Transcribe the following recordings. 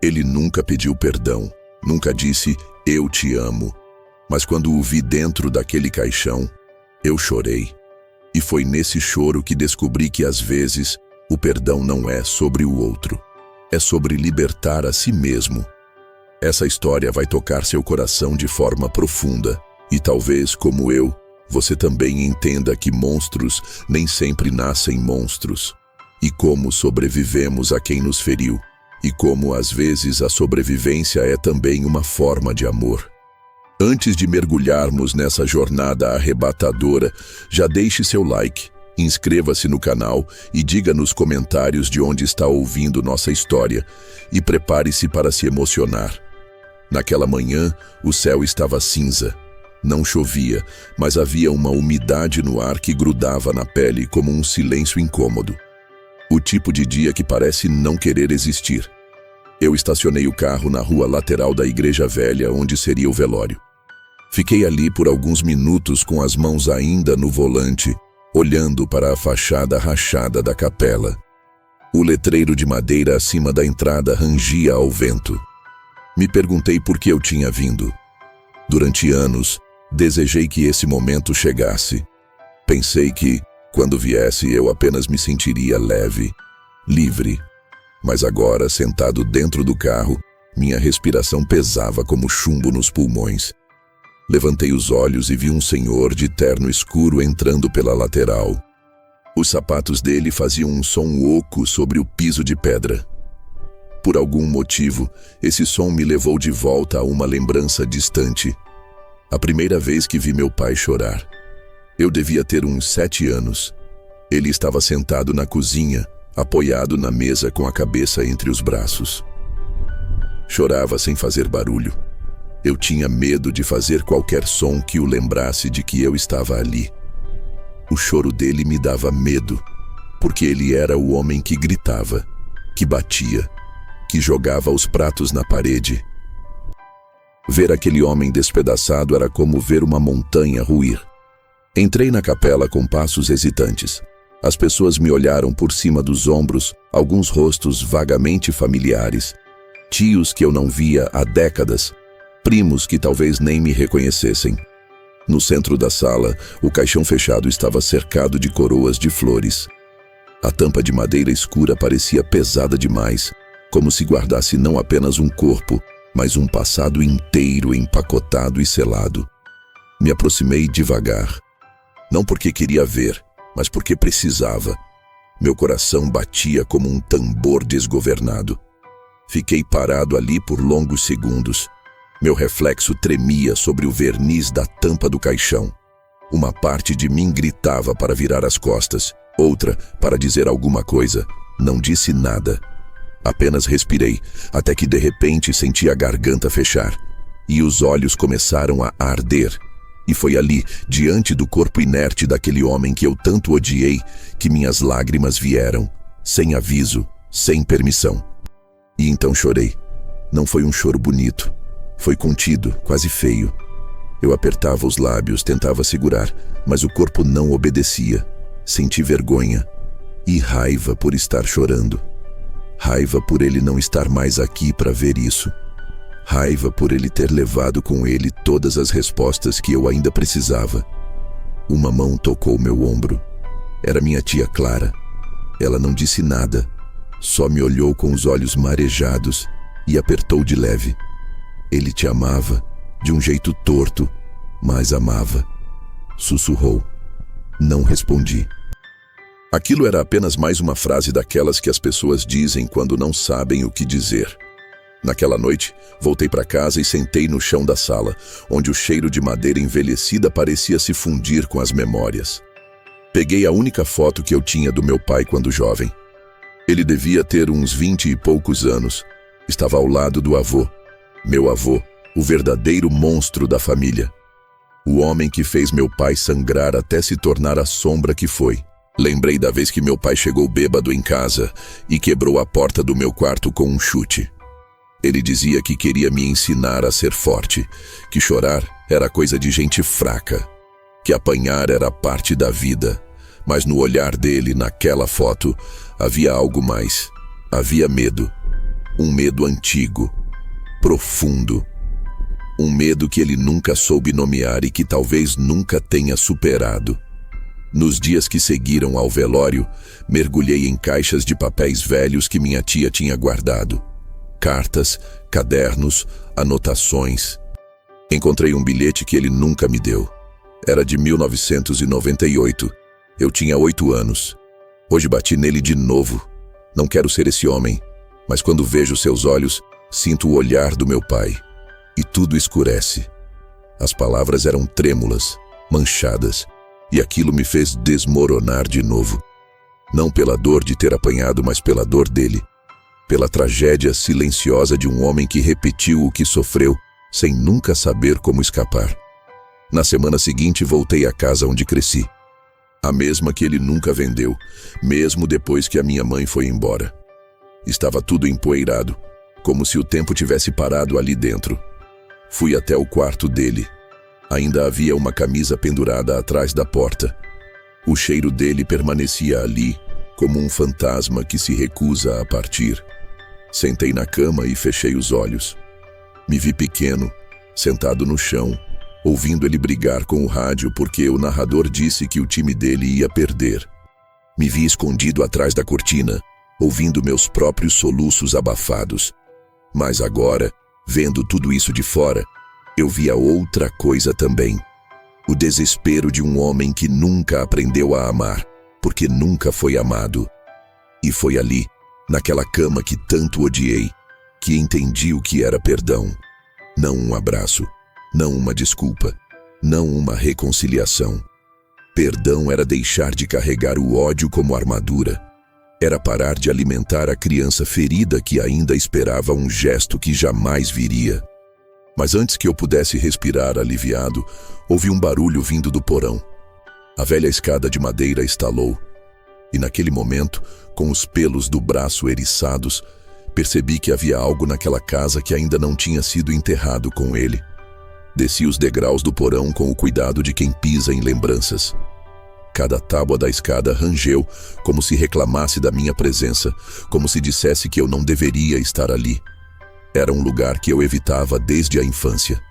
Ele nunca pediu perdão, nunca disse, eu te amo. Mas quando o vi dentro daquele caixão, eu chorei. E foi nesse choro que descobri que às vezes o perdão não é sobre o outro, é sobre libertar a si mesmo. Essa história vai tocar seu coração de forma profunda e talvez, como eu, você também entenda que monstros nem sempre nascem monstros e como sobrevivemos a quem nos feriu e como às vezes a sobrevivência é também uma forma de amor. Antes de mergulharmos nessa jornada arrebatadora, já deixe seu like, inscreva-se no canal e diga nos comentários de onde está ouvindo nossa história e prepare-se para se emocionar. Naquela manhã, o céu estava cinza. Não chovia, mas havia uma umidade no ar que grudava na pele como um silêncio incômodo. O tipo de dia que parece não querer existir. Eu estacionei o carro na rua lateral da igreja velha, onde seria o velório. Fiquei ali por alguns minutos com as mãos ainda no volante, olhando para a fachada rachada da capela. O letreiro de madeira acima da entrada rangia ao vento. Me perguntei por que eu tinha vindo. Durante anos, desejei que esse momento chegasse. Pensei que, quando viesse, eu apenas me sentiria leve, livre. Mas agora, sentado dentro do carro, minha respiração pesava como chumbo nos pulmões. Levantei os olhos e vi um senhor de terno escuro entrando pela lateral. Os sapatos dele faziam um som oco sobre o piso de pedra. Por algum motivo, esse som me levou de volta a uma lembrança distante. A primeira vez que vi meu pai chorar. Eu devia ter uns 7 anos. Ele estava sentado na cozinha, apoiado na mesa com a cabeça entre os braços. Chorava sem fazer barulho. Eu tinha medo de fazer qualquer som que o lembrasse de que eu estava ali. O choro dele me dava medo, porque ele era o homem que gritava, que batia, que jogava os pratos na parede. Ver aquele homem despedaçado era como ver uma montanha ruir. Entrei na capela com passos hesitantes. As pessoas me olharam por cima dos ombros, alguns rostos vagamente familiares. Tios que eu não via há décadas, primos que talvez nem me reconhecessem. No centro da sala, o caixão fechado estava cercado de coroas de flores. A tampa de madeira escura parecia pesada demais, como se guardasse não apenas um corpo, mas um passado inteiro empacotado e selado. Me aproximei devagar. Não porque queria ver, mas porque precisava. Meu coração batia como um tambor desgovernado. Fiquei parado ali por longos segundos. Meu reflexo tremia sobre o verniz da tampa do caixão. Uma parte de mim gritava para virar as costas, outra para dizer alguma coisa. Não disse nada. Apenas respirei, até que de repente senti a garganta fechar, e os olhos começaram a arder. E foi ali, diante do corpo inerte daquele homem que eu tanto odiei, que minhas lágrimas vieram, sem aviso, sem permissão. E então chorei. Não foi um choro bonito. Foi contido, quase feio. Eu apertava os lábios, tentava segurar, mas o corpo não obedecia. Senti vergonha e raiva por estar chorando. Raiva por ele não estar mais aqui para ver isso. Raiva por ele ter levado com ele todas as respostas que eu ainda precisava. Uma mão tocou meu ombro. Era minha tia Clara. Ela não disse nada, só me olhou com os olhos marejados e apertou de leve. Ele te amava, de um jeito torto, mas amava. Sussurrou. Não respondi. Aquilo era apenas mais uma frase daquelas que as pessoas dizem quando não sabem o que dizer. Naquela noite, voltei para casa e sentei no chão da sala, onde o cheiro de madeira envelhecida parecia se fundir com as memórias. Peguei a única foto que eu tinha do meu pai quando jovem. Ele devia ter uns 20 e poucos anos. Estava ao lado do avô. Meu avô, o verdadeiro monstro da família. O homem que fez meu pai sangrar até se tornar a sombra que foi. Lembrei da vez que meu pai chegou bêbado em casa e quebrou a porta do meu quarto com um chute. Ele dizia que queria me ensinar a ser forte, que chorar era coisa de gente fraca, que apanhar era parte da vida. Mas no olhar dele, naquela foto, havia algo mais. Havia medo. Um medo antigo, profundo. Um medo que ele nunca soube nomear e que talvez nunca tenha superado. Nos dias que seguiram ao velório, mergulhei em caixas de papéis velhos que minha tia tinha guardado. Cartas, cadernos, anotações. Encontrei um bilhete que ele nunca me deu. Era de 1998. Eu tinha 8 anos. Hoje bati nele de novo. Não quero ser esse homem, mas quando vejo seus olhos, sinto o olhar do meu pai. E tudo escurece. As palavras eram trêmulas, manchadas, e aquilo me fez desmoronar de novo. Não pela dor de ter apanhado, mas pela dor dele. Pela tragédia silenciosa de um homem que repetiu o que sofreu, sem nunca saber como escapar. Na semana seguinte voltei à casa onde cresci. A mesma que ele nunca vendeu, mesmo depois que a minha mãe foi embora. Estava tudo empoeirado, como se o tempo tivesse parado ali dentro. Fui até o quarto dele. Ainda havia uma camisa pendurada atrás da porta. O cheiro dele permanecia ali, como um fantasma que se recusa a partir. Sentei na cama e fechei os olhos. Me vi pequeno, sentado no chão, ouvindo ele brigar com o rádio porque o narrador disse que o time dele ia perder. Me vi escondido atrás da cortina, ouvindo meus próprios soluços abafados. Mas agora, vendo tudo isso de fora, eu via outra coisa também. O desespero de um homem que nunca aprendeu a amar, porque nunca foi amado. E foi ali, naquela cama que tanto odiei, que entendi o que era perdão. Não um abraço, não uma desculpa, não uma reconciliação. Perdão era deixar de carregar o ódio como armadura. Era parar de alimentar a criança ferida que ainda esperava um gesto que jamais viria. Mas antes que eu pudesse respirar aliviado, ouvi um barulho vindo do porão. A velha escada de madeira estalou. E naquele momento, com os pelos do braço eriçados, percebi que havia algo naquela casa que ainda não tinha sido enterrado com ele. Desci os degraus do porão com o cuidado de quem pisa em lembranças. Cada tábua da escada rangeu, como se reclamasse da minha presença, como se dissesse que eu não deveria estar ali. Era um lugar que eu evitava desde a infância.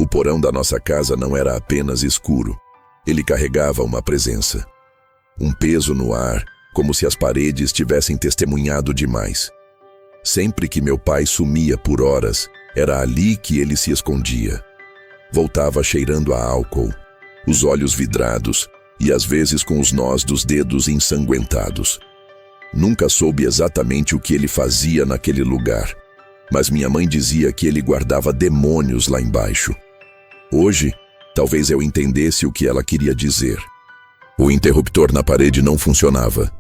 O porão da nossa casa não era apenas escuro. Ele carregava uma presença. Um peso no ar, como se as paredes tivessem testemunhado demais. Sempre que meu pai sumia por horas, era ali que ele se escondia. Voltava cheirando a álcool, os olhos vidrados e às vezes com os nós dos dedos ensanguentados. Nunca soube exatamente o que ele fazia naquele lugar, mas minha mãe dizia que ele guardava demônios lá embaixo. Hoje, talvez eu entendesse o que ela queria dizer. O interruptor na parede não funcionava.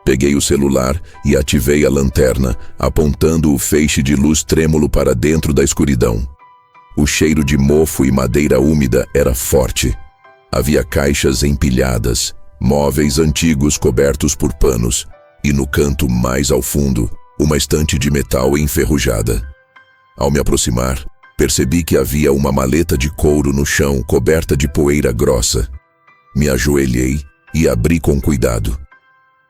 Peguei o celular e ativei a lanterna, apontando o feixe de luz trêmulo para dentro da escuridão. O cheiro de mofo e madeira úmida era forte. Havia caixas empilhadas, móveis antigos cobertos por panos, e no canto mais ao fundo, uma estante de metal enferrujada. Ao me aproximar, percebi que havia uma maleta de couro no chão coberta de poeira grossa. Me ajoelhei e abri com cuidado.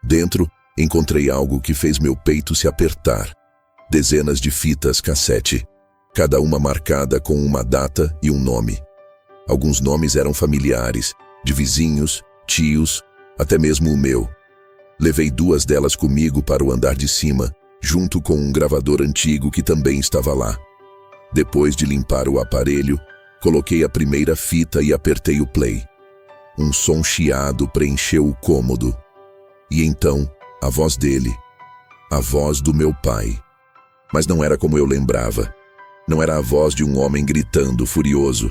Dentro, encontrei algo que fez meu peito se apertar. Dezenas de fitas cassete, cada uma marcada com uma data e um nome. Alguns nomes eram familiares, de vizinhos, tios, até mesmo o meu. Levei 2 delas comigo para o andar de cima, junto com um gravador antigo que também estava lá. Depois de limpar o aparelho, coloquei a primeira fita e apertei o play. Um som chiado preencheu o cômodo. E então, a voz dele. A voz do meu pai. Mas não era como eu lembrava. Não era a voz de um homem gritando, furioso.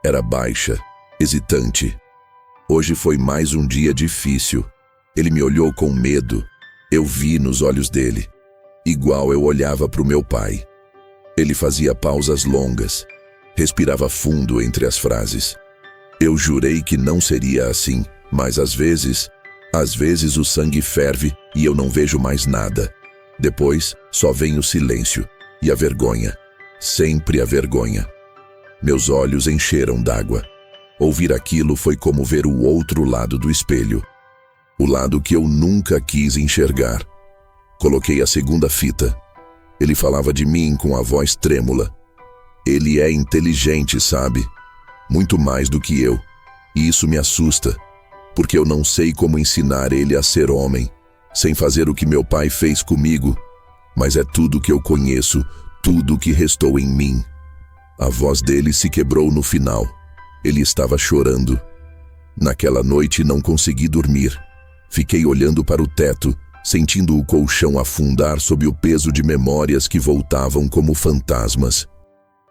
Era baixa, hesitante. Hoje foi mais um dia difícil. Ele me olhou com medo. Eu vi nos olhos dele. Igual eu olhava para o meu pai. Ele fazia pausas longas. Respirava fundo entre as frases. Eu jurei que não seria assim, mas às vezes o sangue ferve e eu não vejo mais nada. Depois, só vem o silêncio e a vergonha. Sempre a vergonha. Meus olhos encheram d'água. Ouvir aquilo foi como ver o outro lado do espelho. O lado que eu nunca quis enxergar. Coloquei a segunda fita. Ele falava de mim com a voz trêmula. Ele é inteligente, sabe? Muito mais do que eu. E isso me assusta, porque eu não sei como ensinar ele a ser homem, sem fazer o que meu pai fez comigo, mas é tudo que eu conheço, tudo que restou em mim. A voz dele se quebrou no final. Ele estava chorando. Naquela noite não consegui dormir. Fiquei olhando para o teto, sentindo o colchão afundar sob o peso de memórias que voltavam como fantasmas.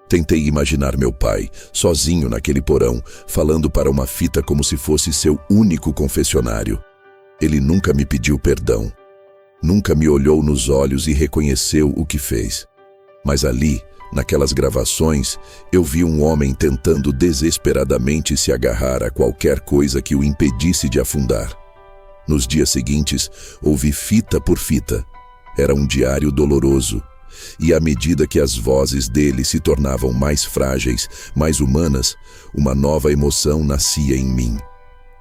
Tentei imaginar meu pai, sozinho naquele porão, falando para uma fita como se fosse seu único confessionário. Ele nunca me pediu perdão. Nunca me olhou nos olhos e reconheceu o que fez. Mas ali, naquelas gravações, eu vi um homem tentando desesperadamente se agarrar a qualquer coisa que o impedisse de afundar. Nos dias seguintes, ouvi fita por fita. Era um diário doloroso. E à medida que as vozes dele se tornavam mais frágeis, mais humanas, uma nova emoção nascia em mim.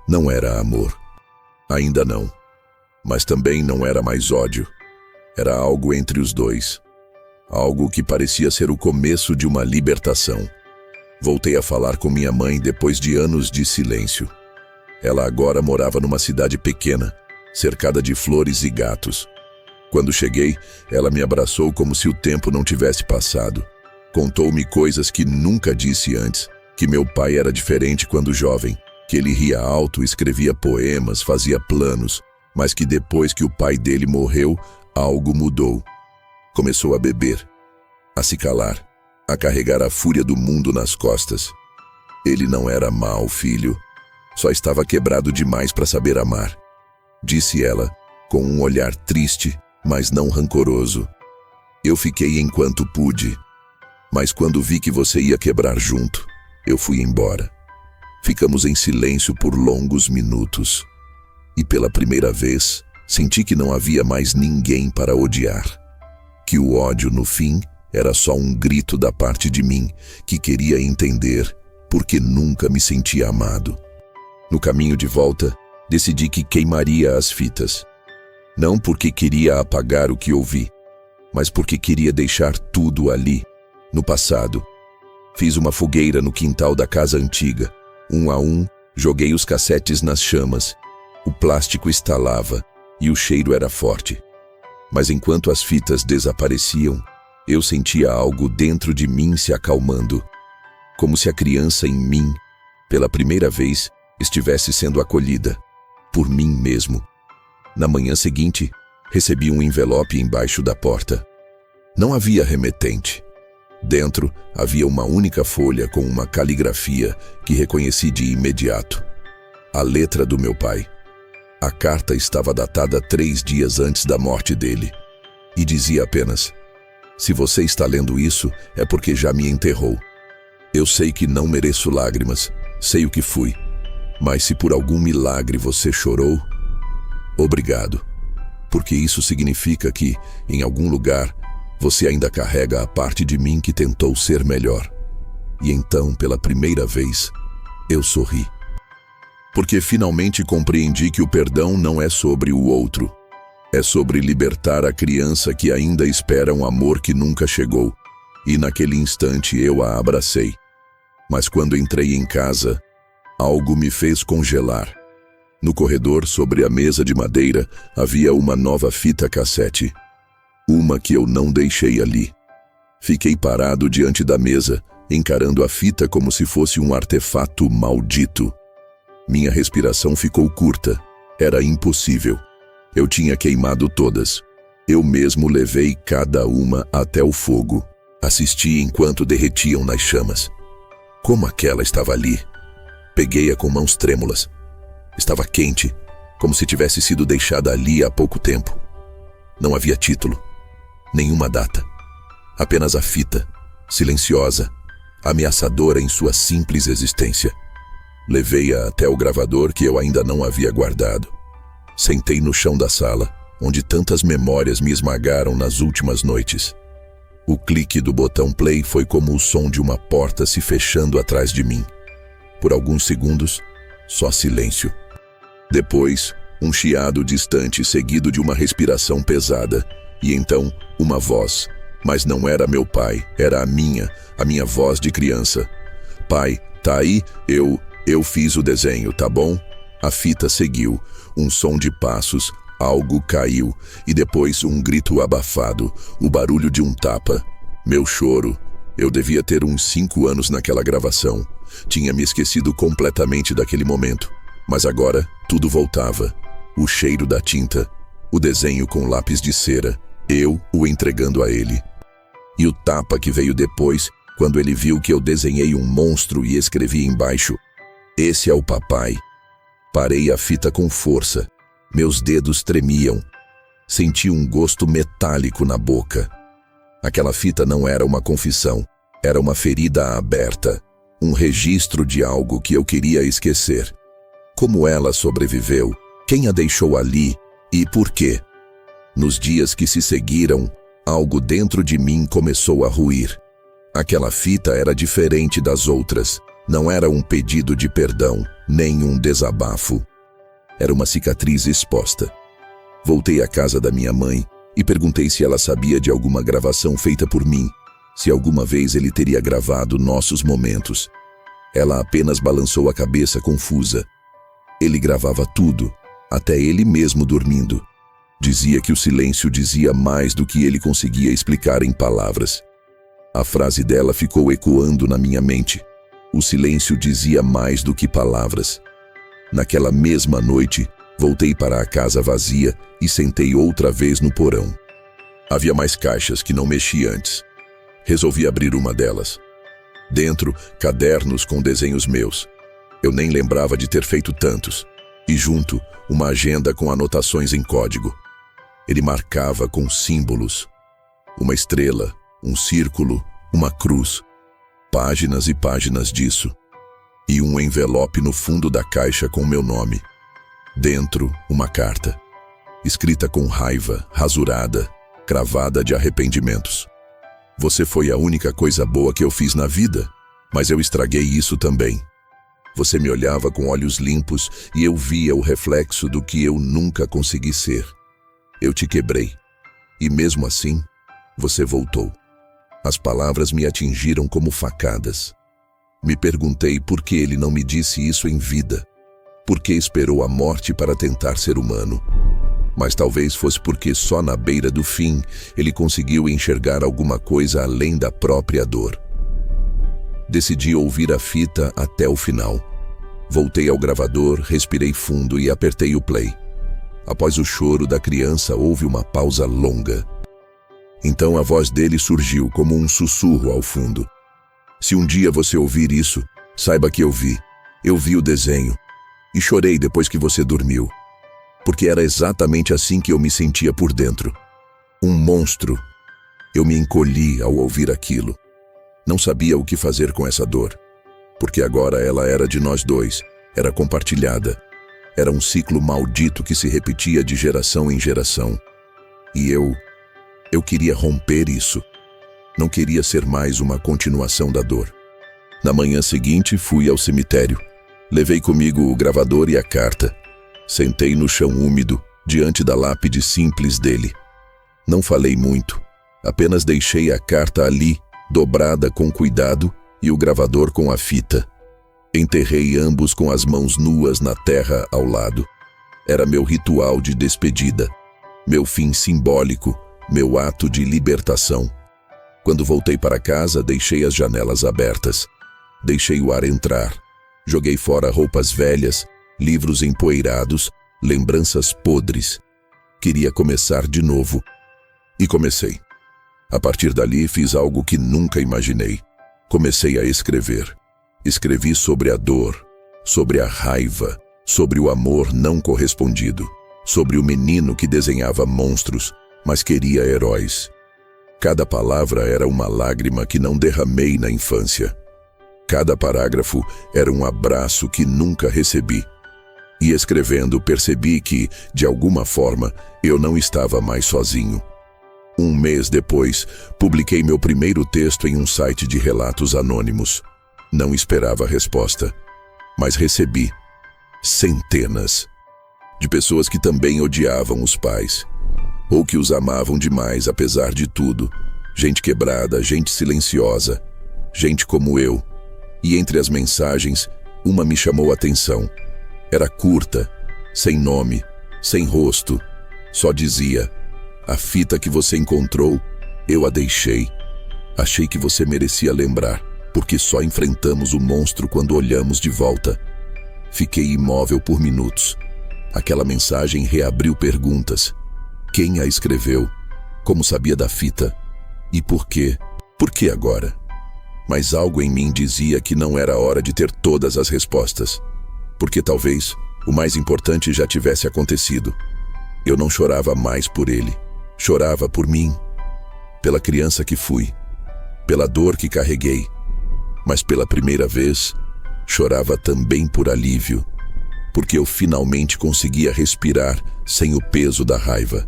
Não era amor. Ainda não. Mas também não era mais ódio. Era algo entre os dois. Algo que parecia ser o começo de uma libertação. Voltei a falar com minha mãe depois de anos de silêncio. Ela agora morava numa cidade pequena, cercada de flores e gatos. Quando cheguei, ela me abraçou como se o tempo não tivesse passado. Contou-me coisas que nunca disse antes, que meu pai era diferente quando jovem, que ele ria alto, escrevia poemas, fazia planos, mas que depois que o pai dele morreu, algo mudou. Começou a beber, a se calar, a carregar a fúria do mundo nas costas. Ele não era mau, filho. Só estava quebrado demais para saber amar, disse ela, com um olhar triste, mas não rancoroso. Eu fiquei enquanto pude, mas quando vi que você ia quebrar junto, eu fui embora. Ficamos em silêncio por longos minutos. E pela primeira vez, senti que não havia mais ninguém para odiar. Que o ódio, no fim, era só um grito da parte de mim, que queria entender, porque nunca me sentia amado. No caminho de volta, decidi que queimaria as fitas. Não porque queria apagar o que ouvi, mas porque queria deixar tudo ali, no passado. Fiz uma fogueira no quintal da casa antiga. Um a um, joguei os cassetes nas chamas. O plástico estalava e o cheiro era forte. Mas enquanto as fitas desapareciam, eu sentia algo dentro de mim se acalmando. Como se a criança em mim, pela primeira vez, estivesse sendo acolhida, por mim mesmo. Na manhã seguinte, recebi um envelope embaixo da porta. Não havia remetente. Dentro havia uma única folha com uma caligrafia que reconheci de imediato. A letra do meu pai. A carta estava datada 3 dias antes da morte dele. E dizia apenas: se você está lendo isso, é porque já me enterrou. Eu sei que não mereço lágrimas, sei o que fui. Mas se por algum milagre você chorou, obrigado. Porque isso significa que, em algum lugar, você ainda carrega a parte de mim que tentou ser melhor. E então, pela primeira vez, eu sorri. Porque finalmente compreendi que o perdão não é sobre o outro. É sobre libertar a criança que ainda espera um amor que nunca chegou. E naquele instante eu a abracei. Mas quando entrei em casa, algo me fez congelar. No corredor, sobre a mesa de madeira, havia uma nova fita cassete. Uma que eu não deixei ali. Fiquei parado diante da mesa, encarando a fita como se fosse um artefato maldito. Minha respiração ficou curta. Era impossível. Eu tinha queimado todas. Eu mesmo levei cada uma até o fogo. Assisti enquanto derretiam nas chamas. Como aquela estava ali. Peguei-a com mãos trêmulas. Estava quente, como se tivesse sido deixada ali há pouco tempo. Não havia título, nenhuma data. Apenas a fita, silenciosa, ameaçadora em sua simples existência. Levei-a até o gravador que eu ainda não havia guardado. Sentei no chão da sala, onde tantas memórias me esmagaram nas últimas noites. O clique do botão play foi como o som de uma porta se fechando atrás de mim. Por alguns segundos, só silêncio. Depois, um chiado distante seguido de uma respiração pesada, e então uma voz, Mas não era meu pai, era a minha voz de criança. Pai, tá aí? Eu fiz o desenho, tá bom? A fita seguiu, um som de passos, algo caiu, e depois um grito abafado, o barulho de um tapa. Meu choro. Eu devia ter uns 5 anos naquela gravação. Tinha me esquecido completamente daquele momento. Mas agora, tudo voltava. O cheiro da tinta, o desenho com lápis de cera, eu o entregando a ele. E o tapa que veio depois, quando ele viu que eu desenhei um monstro e escrevi embaixo: "Esse é o papai." Parei a fita com força. Meus dedos tremiam. Senti um gosto metálico na boca. Aquela fita não era uma confissão, era uma ferida aberta, um registro de algo que eu queria esquecer. Como ela sobreviveu? Quem a deixou ali? E por quê? Nos dias que se seguiram, algo dentro de mim começou a ruir. Aquela fita era diferente das outras. Não era um pedido de perdão, nem um desabafo. Era uma cicatriz exposta. Voltei à casa da minha mãe e perguntei se ela sabia de alguma gravação feita por mim, se alguma vez ele teria gravado nossos momentos. Ela apenas balançou a cabeça confusa. Ele gravava tudo, até ele mesmo dormindo. Dizia que o silêncio dizia mais do que ele conseguia explicar em palavras. A frase dela ficou ecoando na minha mente. O silêncio dizia mais do que palavras. Naquela mesma noite, voltei para a casa vazia e sentei outra vez no porão. Havia mais caixas que não mexi antes. Resolvi abrir uma delas. Dentro, cadernos com desenhos meus. Eu nem lembrava de ter feito tantos. E junto, uma agenda com anotações em código. Ele marcava com símbolos. Uma estrela, um círculo, uma cruz. Páginas e páginas disso. E um envelope no fundo da caixa com meu nome. Dentro, uma carta. Escrita com raiva, rasurada, cravada de arrependimentos. Você foi a única coisa boa que eu fiz na vida, mas eu estraguei isso também. Você me olhava com olhos limpos e eu via o reflexo do que eu nunca consegui ser. Eu te quebrei. E mesmo assim, você voltou. As palavras me atingiram como facadas. Me perguntei por que ele não me disse isso em vida. Por que esperou a morte para tentar ser humano? Mas talvez fosse porque só na beira do fim ele conseguiu enxergar alguma coisa além da própria dor. Decidi ouvir a fita até o final. Voltei ao gravador, respirei fundo e apertei o play. Após o choro da criança, houve uma pausa longa. Então a voz dele surgiu como um sussurro ao fundo. Se um dia você ouvir isso, saiba que eu vi. Eu vi o desenho. E chorei depois que você dormiu. Porque era exatamente assim que eu me sentia por dentro. Um monstro. Eu me encolhi ao ouvir aquilo. Não sabia o que fazer com essa dor. Porque agora ela era de nós dois. Era compartilhada. Era um ciclo maldito que se repetia de geração em geração. E eu queria romper isso. Não queria ser mais uma continuação da dor. Na manhã seguinte, fui ao cemitério. Levei comigo o gravador e a carta. Sentei no chão úmido, diante da lápide simples dele. Não falei muito. Apenas deixei a carta ali, dobrada com cuidado, e o gravador com a fita. Enterrei ambos com as mãos nuas na terra ao lado. Era meu ritual de despedida. Meu fim simbólico, meu ato de libertação. Quando voltei para casa, deixei as janelas abertas. Deixei o ar entrar. Joguei fora roupas velhas, livros empoeirados, lembranças podres. Queria começar de novo. E comecei. A partir dali, fiz algo que nunca imaginei. Comecei a escrever. Escrevi sobre a dor, sobre a raiva, sobre o amor não correspondido, sobre o menino que desenhava monstros, mas queria heróis. Cada palavra era uma lágrima que não derramei na infância. Cada parágrafo era um abraço que nunca recebi. E escrevendo, percebi que, de alguma forma, eu não estava mais sozinho. Um mês depois, publiquei meu primeiro texto em um site de relatos anônimos. Não esperava a resposta, mas recebi centenas de pessoas que também odiavam os pais, ou que os amavam demais apesar de tudo, Gente quebrada, gente silenciosa, gente como eu. E entre as mensagens, uma me chamou a atenção. Era curta, sem nome, sem rosto. Só dizia: a fita que você encontrou, eu a deixei. Achei que você merecia lembrar, porque só enfrentamos o monstro quando olhamos de volta. Fiquei imóvel por minutos. Aquela mensagem reabriu perguntas. Quem a escreveu? Como sabia da fita? E por quê? Por que agora? Mas algo em mim dizia que não era hora de ter todas as respostas. Porque talvez o mais importante já tivesse acontecido. Eu não chorava mais por ele. Chorava por mim. Pela criança que fui. Pela dor que carreguei. Mas pela primeira vez, chorava também por alívio. Porque eu finalmente conseguia respirar sem o peso da raiva.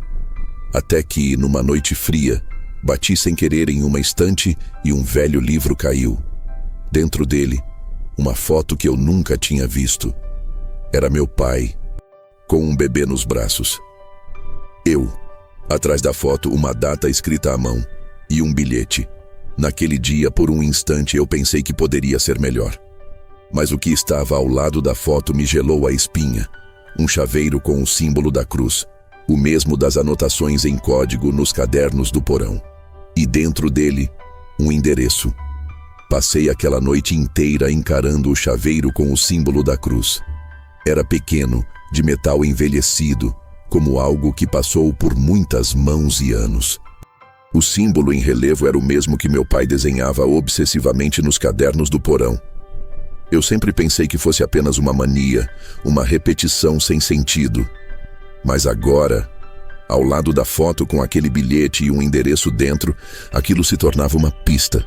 Até que, numa noite fria, bati sem querer em uma estante e um velho livro caiu. Dentro dele, uma foto que eu nunca tinha visto. Era meu pai, com um bebê nos braços. Eu. Atrás da foto, uma data escrita à mão e um bilhete. Naquele dia, por um instante, eu pensei que poderia ser melhor. Mas o que estava ao lado da foto me gelou a espinha. Um chaveiro com o símbolo da cruz, o mesmo das anotações em código nos cadernos do porão. E dentro dele, um endereço. Passei aquela noite inteira encarando o chaveiro com o símbolo da cruz. Era pequeno, de metal envelhecido, como algo que passou por muitas mãos e anos. O símbolo em relevo era o mesmo que meu pai desenhava obsessivamente nos cadernos do porão. Eu sempre pensei que fosse apenas uma mania, uma repetição sem sentido. Mas agora, ao lado da foto com aquele bilhete e um endereço dentro, aquilo se tornava uma pista,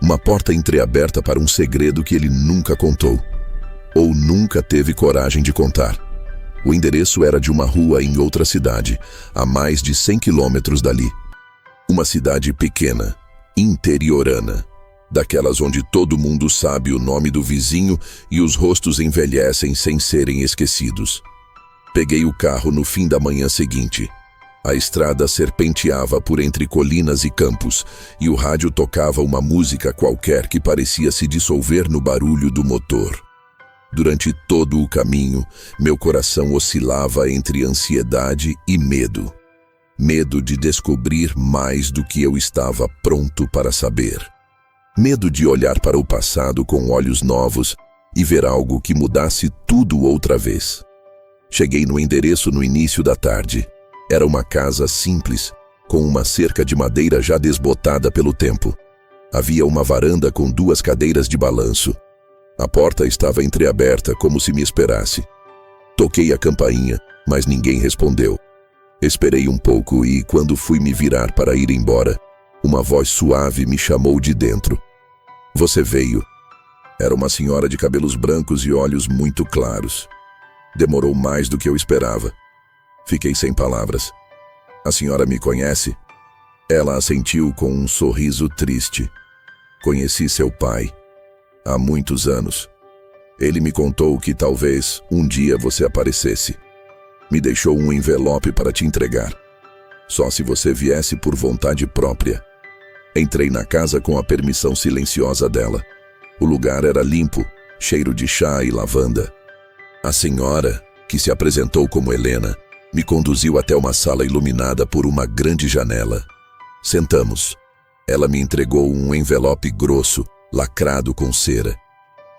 uma porta entreaberta para um segredo que ele nunca contou, ou nunca teve coragem de contar. O endereço era de uma rua em outra cidade, a mais de 100 quilômetros dali. Uma cidade pequena, interiorana, daquelas onde todo mundo sabe o nome do vizinho e os rostos envelhecem sem serem esquecidos. Peguei o carro no fim da manhã seguinte. A estrada serpenteava por entre colinas e campos, e o rádio tocava uma música qualquer que parecia se dissolver no barulho do motor. Durante todo o caminho, meu coração oscilava entre ansiedade e medo. Medo de descobrir mais do que eu estava pronto para saber. Medo de olhar para o passado com olhos novos e ver algo que mudasse tudo outra vez. Cheguei no endereço no início da tarde. Era uma casa simples, com uma cerca de madeira já desbotada pelo tempo. Havia uma varanda com 2 cadeiras de balanço. A porta estava entreaberta como se me esperasse. Toquei a campainha, mas ninguém respondeu. Esperei um pouco e, quando fui me virar para ir embora, uma voz suave me chamou de dentro. Você veio. Era uma senhora de cabelos brancos e olhos muito claros. Demorou mais do que eu esperava. Fiquei sem palavras. A senhora me conhece? Ela assentiu com um sorriso triste. Conheci seu pai. Há muitos anos. Ele me contou que talvez um dia você aparecesse. Me deixou um envelope para te entregar. Só se você viesse por vontade própria. Entrei na casa com a permissão silenciosa dela. O lugar era limpo, cheiro de chá e lavanda. A senhora, que se apresentou como Helena, me conduziu até uma sala iluminada por uma grande janela. Sentamos. Ela me entregou um envelope grosso, lacrado com cera.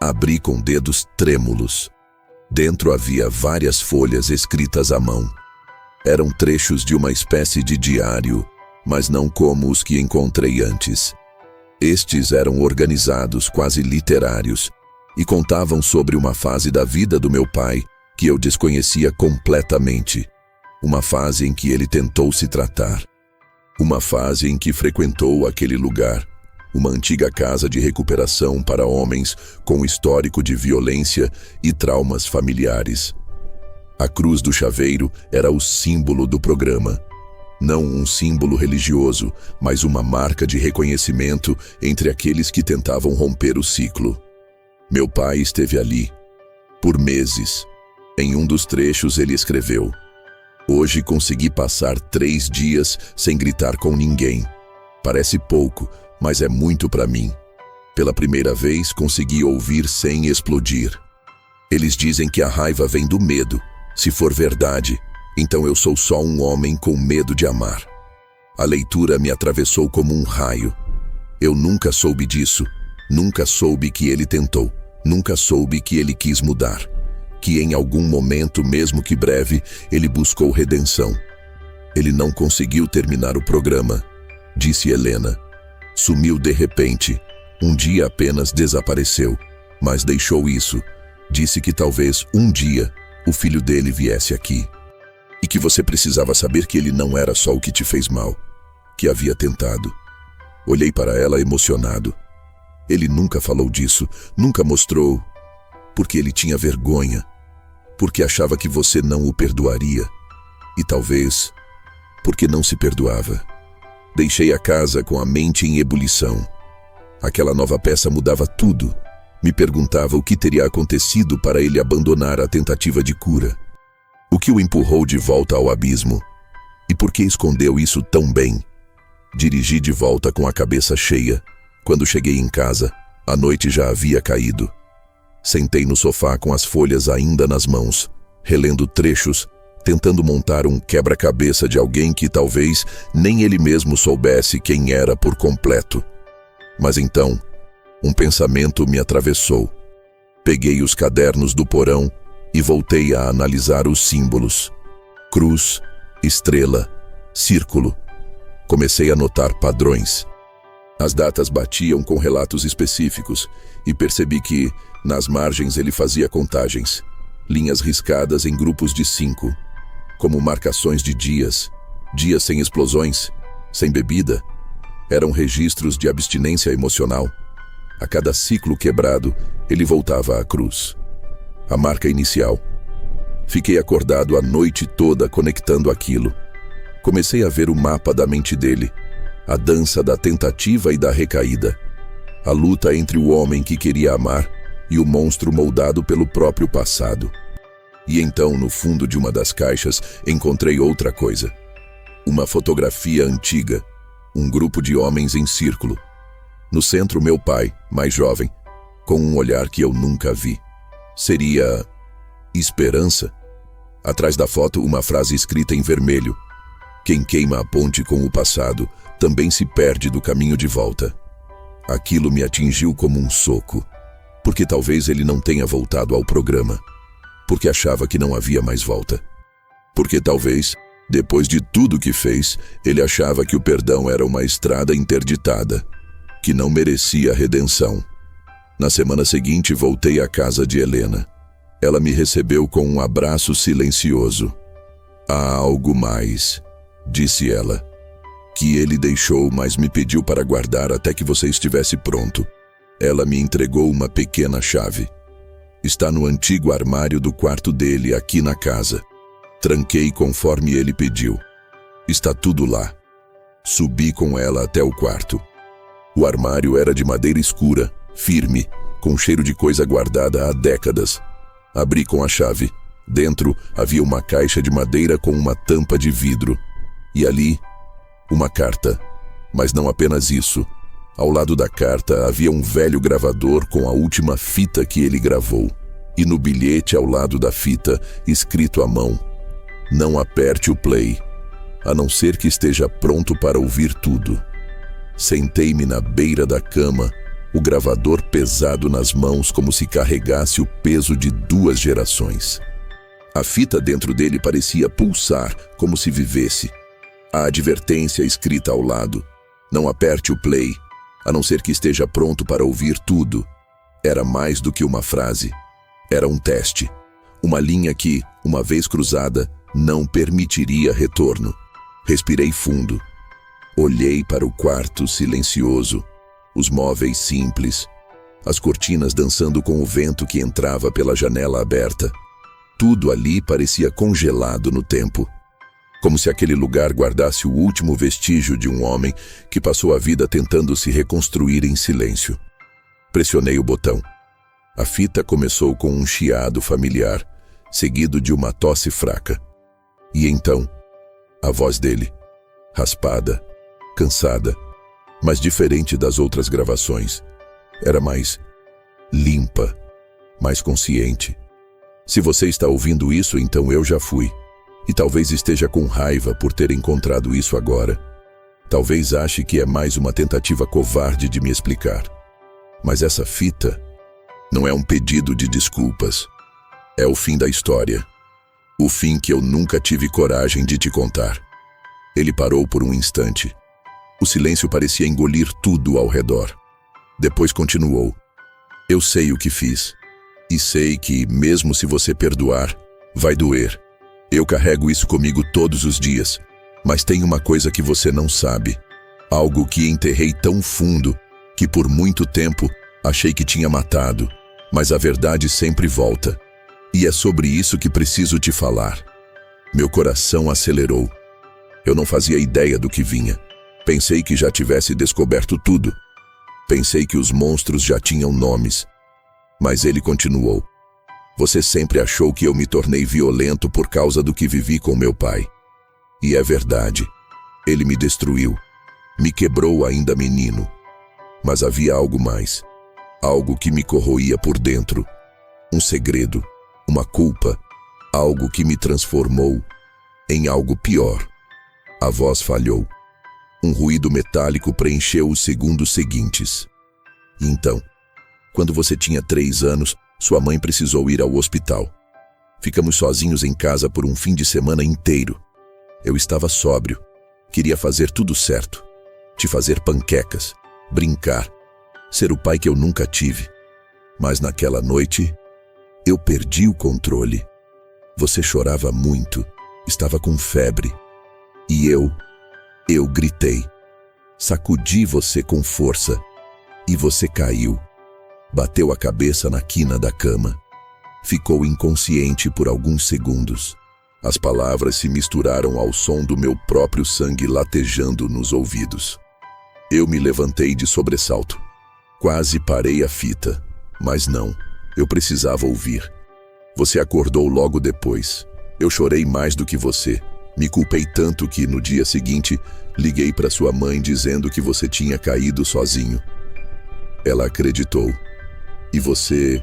Abri com dedos trêmulos. Dentro havia várias folhas escritas à mão. Eram trechos de uma espécie de diário, mas não como os que encontrei antes. Estes eram organizados, quase literários, e contavam sobre uma fase da vida do meu pai que eu desconhecia completamente. Uma fase em que ele tentou se tratar. Uma fase em que frequentou aquele lugar, uma antiga casa de recuperação para homens com histórico de violência e traumas familiares. A cruz do chaveiro era o símbolo do programa. Não um símbolo religioso, mas uma marca de reconhecimento entre aqueles que tentavam romper o ciclo. Meu pai esteve ali, por meses. Em um dos trechos ele escreveu: hoje consegui passar 3 dias sem gritar com ninguém. Parece pouco, mas é muito para mim. Pela primeira vez, consegui ouvir sem explodir. Eles dizem que a raiva vem do medo. Se for verdade, então eu sou só um homem com medo de amar. A leitura me atravessou como um raio. Eu nunca soube disso. Nunca soube que ele tentou. Nunca soube que ele quis mudar. Que em algum momento, mesmo que breve, ele buscou redenção. Ele não conseguiu terminar o programa, disse Helena. Sumiu de repente. Um dia apenas desapareceu, mas deixou isso. Disse que talvez um dia o filho dele viesse aqui. E que você precisava saber que ele não era só o que te fez mal, que havia tentado. Olhei para ela emocionado. Ele nunca falou disso, nunca mostrou, porque ele tinha vergonha, porque achava que você não o perdoaria, e talvez porque não se perdoava. Deixei a casa com a mente em ebulição. Aquela nova peça mudava tudo. Me perguntava o que teria acontecido para ele abandonar a tentativa de cura. O que o empurrou de volta ao abismo? E por que escondeu isso tão bem? Dirigi de volta com a cabeça cheia. Quando cheguei em casa, a noite já havia caído. Sentei no sofá com as folhas ainda nas mãos, relendo trechos, tentando montar um quebra-cabeça de alguém que talvez nem ele mesmo soubesse quem era por completo. Mas então, um pensamento me atravessou. Peguei os cadernos do porão e voltei a analisar os símbolos. Cruz, estrela, círculo. Comecei a notar padrões. As datas batiam com relatos específicos e percebi que, nas margens, ele fazia contagens. Linhas riscadas em grupos de 5, como marcações de dias. Dias sem explosões, sem bebida. Eram registros de abstinência emocional. A cada ciclo quebrado, ele voltava à cruz. A marca inicial. Fiquei acordado a noite toda conectando aquilo. Comecei a ver o mapa da mente dele, a dança da tentativa e da recaída, a luta entre o homem que queria amar e o monstro moldado pelo próprio passado. E então, no fundo de uma das caixas, encontrei outra coisa. Uma fotografia antiga, um grupo de homens em círculo. No centro, meu pai, mais jovem, com um olhar que eu nunca vi. Seria esperança? Atrás da foto, uma frase escrita em vermelho. Quem queima a ponte com o passado também se perde do caminho de volta. Aquilo me atingiu como um soco, porque talvez ele não tenha voltado ao programa, porque achava que não havia mais volta. Porque talvez, depois de tudo que fez, ele achava que o perdão era uma estrada interditada, que não merecia redenção. Na semana seguinte, voltei à casa de Helena. Ela me recebeu com um abraço silencioso. Há algo mais, disse ela, que ele deixou, mas me pediu para guardar até que você estivesse pronto. Ela me entregou uma pequena chave. Está no antigo armário do quarto dele, aqui na casa. Tranquei conforme ele pediu. Está tudo lá. Subi com ela até o quarto. O armário era de madeira escura, firme, com cheiro de coisa guardada há décadas. Abri com a chave. Dentro havia uma caixa de madeira com uma tampa de vidro. E ali, uma carta. Mas não apenas isso. Ao lado da carta havia um velho gravador com a última fita que ele gravou. E no bilhete ao lado da fita, escrito à mão: não aperte o play, a não ser que esteja pronto para ouvir tudo. Sentei-me na beira da cama, o gravador pesado nas mãos como se carregasse o peso de 2 gerações. A fita dentro dele parecia pulsar, como se vivesse. A advertência escrita ao lado: não aperte o play, a não ser que esteja pronto para ouvir tudo. Era mais do que uma frase. Era um teste. Uma linha que, uma vez cruzada, não permitiria retorno. Respirei fundo. Olhei para o quarto silencioso, os móveis simples, as cortinas dançando com o vento que entrava pela janela aberta. Tudo ali parecia congelado no tempo, como se aquele lugar guardasse o último vestígio de um homem que passou a vida tentando se reconstruir em silêncio. Pressionei o botão. A fita começou com um chiado familiar, seguido de uma tosse fraca. E então, a voz dele, raspada, cansada, mas diferente das outras gravações. Era mais limpa, mais consciente. Se você está ouvindo isso, então eu já fui. E talvez esteja com raiva por ter encontrado isso agora. Talvez ache que é mais uma tentativa covarde de me explicar. Mas essa fita não é um pedido de desculpas. É o fim da história. O fim que eu nunca tive coragem de te contar. Ele parou por um instante. O silêncio parecia engolir tudo ao redor. Depois continuou. Eu sei o que fiz. E sei que, mesmo se você perdoar, vai doer. Eu carrego isso comigo todos os dias. Mas tem uma coisa que você não sabe. Algo que enterrei tão fundo que por muito tempo achei que tinha matado. Mas a verdade sempre volta. E é sobre isso que preciso te falar. Meu coração acelerou. Eu não fazia ideia do que vinha. Pensei que já tivesse descoberto tudo. Pensei que os monstros já tinham nomes. Mas ele continuou. Você sempre achou que eu me tornei violento por causa do que vivi com meu pai. E é verdade. Ele me destruiu. Me quebrou ainda menino. Mas havia algo mais. Algo que me corroía por dentro. Um segredo. Uma culpa. Algo que me transformou em algo pior. A voz falhou. Um ruído metálico preencheu os segundos seguintes. Então, quando você tinha 3 anos, sua mãe precisou ir ao hospital. Ficamos sozinhos em casa por um fim de semana inteiro. Eu estava sóbrio. Queria fazer tudo certo. Te fazer panquecas. Brincar. Ser o pai que eu nunca tive. Mas naquela noite, eu perdi o controle. Você chorava muito. Estava com febre. E eu gritei. Sacudi você com força. E você caiu. Bateu a cabeça na quina da cama. Ficou inconsciente por alguns segundos. As palavras se misturaram ao som do meu próprio sangue latejando nos ouvidos. Eu me levantei de sobressalto. Quase parei a fita, mas não. Eu precisava ouvir. Você acordou logo depois. Eu chorei mais do que você. Me culpei tanto que, no dia seguinte, liguei para sua mãe dizendo que você tinha caído sozinho. Ela acreditou. E você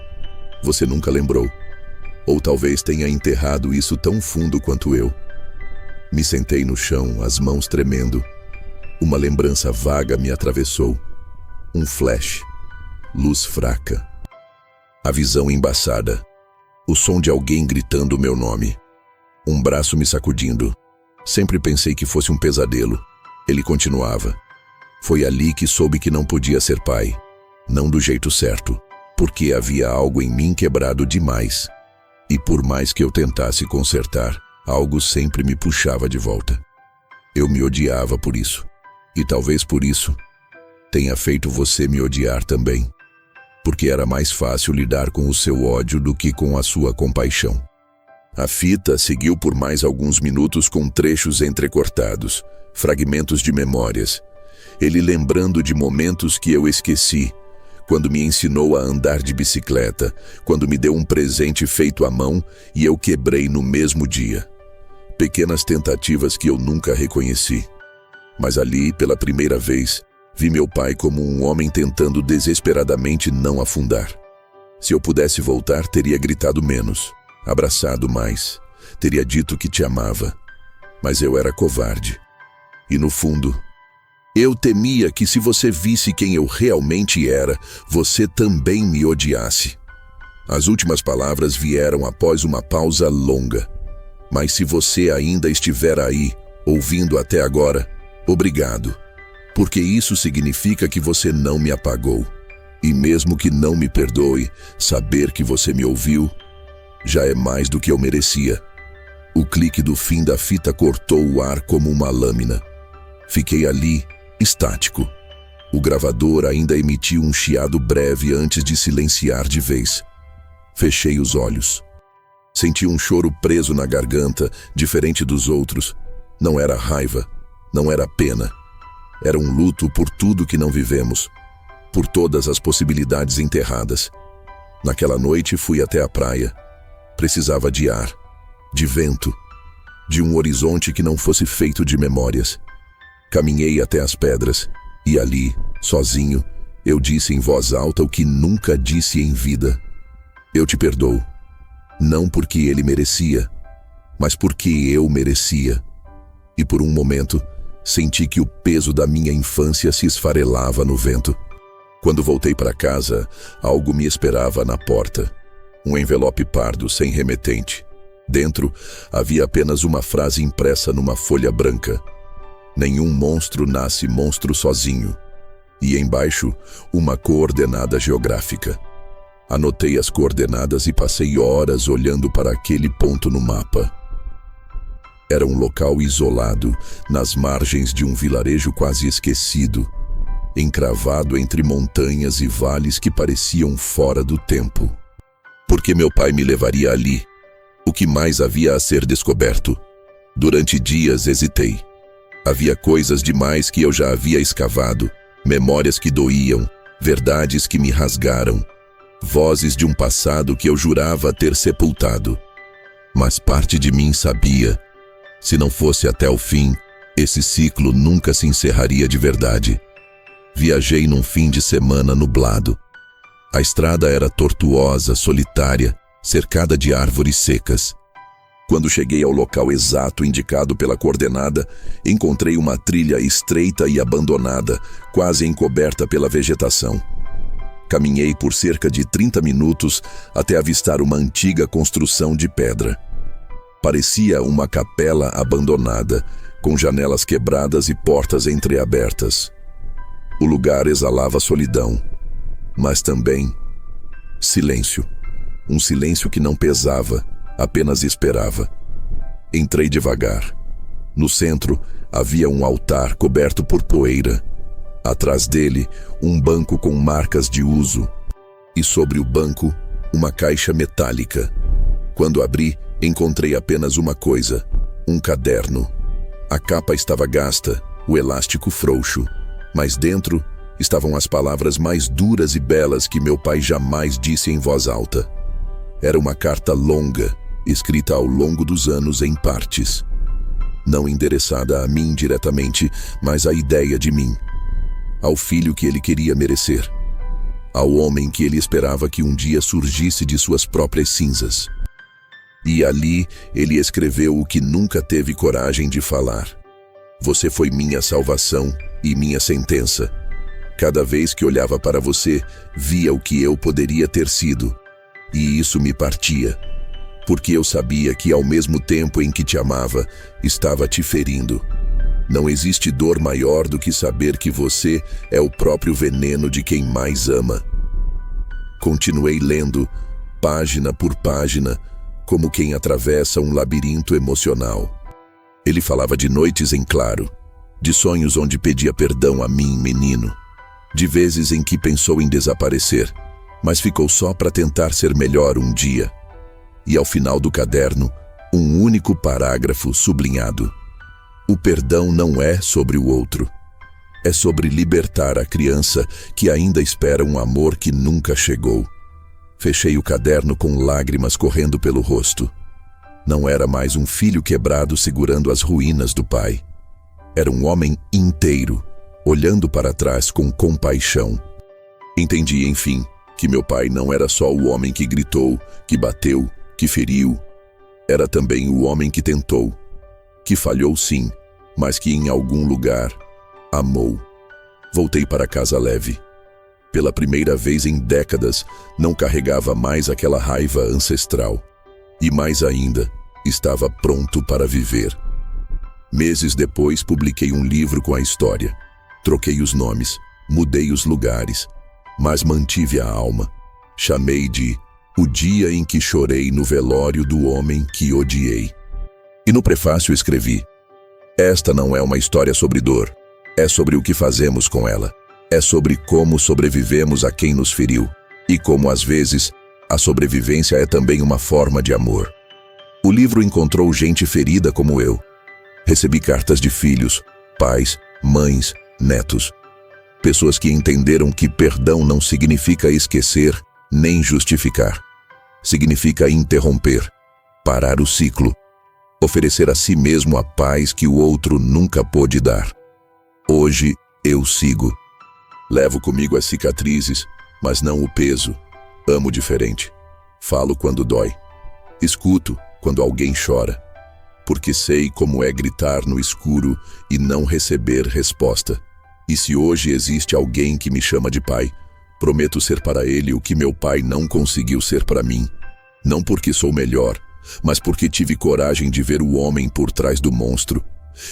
nunca lembrou. Ou talvez tenha enterrado isso tão fundo quanto eu. Me sentei no chão, as mãos tremendo. Uma lembrança vaga me atravessou. Um flash. Luz fraca. A visão embaçada. O som de alguém gritando meu nome. Um braço me sacudindo. Sempre pensei que fosse um pesadelo. Ele continuava. Foi ali que soube que não podia ser pai. Não do jeito certo. Porque havia algo em mim quebrado demais. E por mais que eu tentasse consertar, algo sempre me puxava de volta. Eu me odiava por isso. E talvez por isso tenha feito você me odiar também. Porque era mais fácil lidar com o seu ódio do que com a sua compaixão. A fita seguiu por mais alguns minutos com trechos entrecortados, fragmentos de memórias. Ele lembrando de momentos que eu esqueci, quando me ensinou a andar de bicicleta, quando me deu um presente feito à mão e eu quebrei no mesmo dia. Pequenas tentativas que eu nunca reconheci. Mas ali, pela primeira vez, vi meu pai como um homem tentando desesperadamente não afundar. Se eu pudesse voltar, teria gritado menos, abraçado mais, teria dito que te amava. Mas eu era covarde. E no fundo, eu temia que se você visse quem eu realmente era, você também me odiasse. As últimas palavras vieram após uma pausa longa. Mas se você ainda estiver aí, ouvindo até agora, obrigado. Porque isso significa que você não me apagou. E mesmo que não me perdoe, saber que você me ouviu já é mais do que eu merecia. O clique do fim da fita cortou o ar como uma lâmina. Fiquei ali, estático. O gravador ainda emitiu um chiado breve antes de silenciar de vez. Fechei os olhos. Senti um choro preso na garganta, diferente dos outros. Não era raiva, não era pena. Era um luto por tudo que não vivemos, por todas as possibilidades enterradas. Naquela noite fui até a praia. Precisava de ar, de vento, de um horizonte que não fosse feito de memórias. Caminhei até as pedras E ali, sozinho, eu disse em voz alta o que nunca disse em vida. Eu te perdoo. Não porque ele merecia, mas porque eu merecia. E por um momento, senti que o peso da minha infância se esfarelava no vento. Quando voltei para casa, algo me esperava na porta. Um envelope pardo sem remetente. Dentro, havia apenas uma frase impressa numa folha branca. Nenhum monstro nasce monstro sozinho. E embaixo, uma coordenada geográfica. Anotei as coordenadas e passei horas olhando para aquele ponto no mapa. Era um local isolado, nas margens de um vilarejo quase esquecido, encravado entre montanhas e vales que pareciam fora do tempo. Por que meu pai me levaria ali? O que mais havia a ser descoberto? Durante dias hesitei. Havia coisas demais que eu já havia escavado, memórias que doíam, verdades que me rasgaram, vozes de um passado que eu jurava ter sepultado. Mas parte de mim sabia, se não fosse até o fim, esse ciclo nunca se encerraria de verdade. Viajei num fim de semana nublado. A estrada era tortuosa, solitária, cercada de árvores secas. Quando cheguei ao local exato indicado pela coordenada, encontrei uma trilha estreita e abandonada, quase encoberta pela vegetação. Caminhei por cerca de 30 minutos até avistar uma antiga construção de pedra. Parecia uma capela abandonada, com janelas quebradas e portas entreabertas. O lugar exalava solidão, mas também silêncio. Um silêncio que não pesava, apenas esperava. Entrei devagar. No centro havia um altar coberto por poeira. Atrás dele, um banco com marcas de uso. E sobre o banco, uma caixa metálica. Quando abri, encontrei apenas uma coisa: um caderno. A capa estava gasta, o elástico frouxo. Mas dentro estavam as palavras mais duras e belas que meu pai jamais disse em voz alta. Era uma carta longa, escrita ao longo dos anos em partes. Não endereçada a mim diretamente, mas à ideia de mim. Ao filho que ele queria merecer. Ao homem que ele esperava que um dia surgisse de suas próprias cinzas. E ali ele escreveu o que nunca teve coragem de falar. Você foi minha salvação e minha sentença. Cada vez que olhava para você, via o que eu poderia ter sido. E isso me partia. Porque eu sabia que ao mesmo tempo em que te amava, estava te ferindo. Não existe dor maior do que saber que você é o próprio veneno de quem mais ama. Continuei lendo, página por página, como quem atravessa um labirinto emocional. Ele falava de noites em claro, de sonhos onde pedia perdão a mim, menino, de vezes em que pensou em desaparecer, mas ficou só para tentar ser melhor um dia. E ao final do caderno, um único parágrafo sublinhado. O perdão não é sobre o outro. É sobre libertar a criança que ainda espera um amor que nunca chegou. Fechei o caderno com lágrimas correndo pelo rosto. Não era mais um filho quebrado segurando as ruínas do pai. Era um homem inteiro, olhando para trás com compaixão. Entendi, enfim, que meu pai não era só o homem que gritou, que bateu, que feriu. Era também o homem que tentou, que falhou sim, mas que em algum lugar amou. Voltei para casa leve. Pela primeira vez em décadas, não carregava mais aquela raiva ancestral. E mais ainda, estava pronto para viver. Meses depois, publiquei um livro com a história. Troquei os nomes, mudei os lugares, mas mantive a alma. Chamei de O Dia em que Chorei no Velório do Homem que Odiei. E no prefácio escrevi: esta não é uma história sobre dor, é sobre o que fazemos com ela. É sobre como sobrevivemos a quem nos feriu. E como, às vezes, a sobrevivência é também uma forma de amor. O livro encontrou gente ferida como eu. Recebi cartas de filhos, pais, mães, netos. Pessoas que entenderam que perdão não significa esquecer nem justificar. Significa interromper, parar o ciclo, oferecer a si mesmo a paz que o outro nunca pôde dar. Hoje, Eu sigo. Levo comigo as cicatrizes, mas não o peso. Amo diferente. Falo quando dói. Escuto quando alguém chora. Porque sei como é gritar no escuro e não receber resposta. E se hoje existe alguém que me chama de pai, prometo ser para ele o que meu pai não conseguiu ser para mim. Não porque sou melhor, mas porque tive coragem de ver o homem por trás do monstro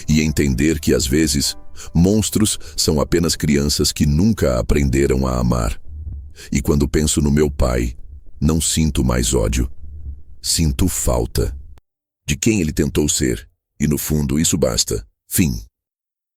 e entender que, às vezes, monstros são apenas crianças que nunca aprenderam a amar. E quando penso no meu pai, não sinto mais ódio. Sinto falta de quem ele tentou ser, e no fundo isso basta. Fim.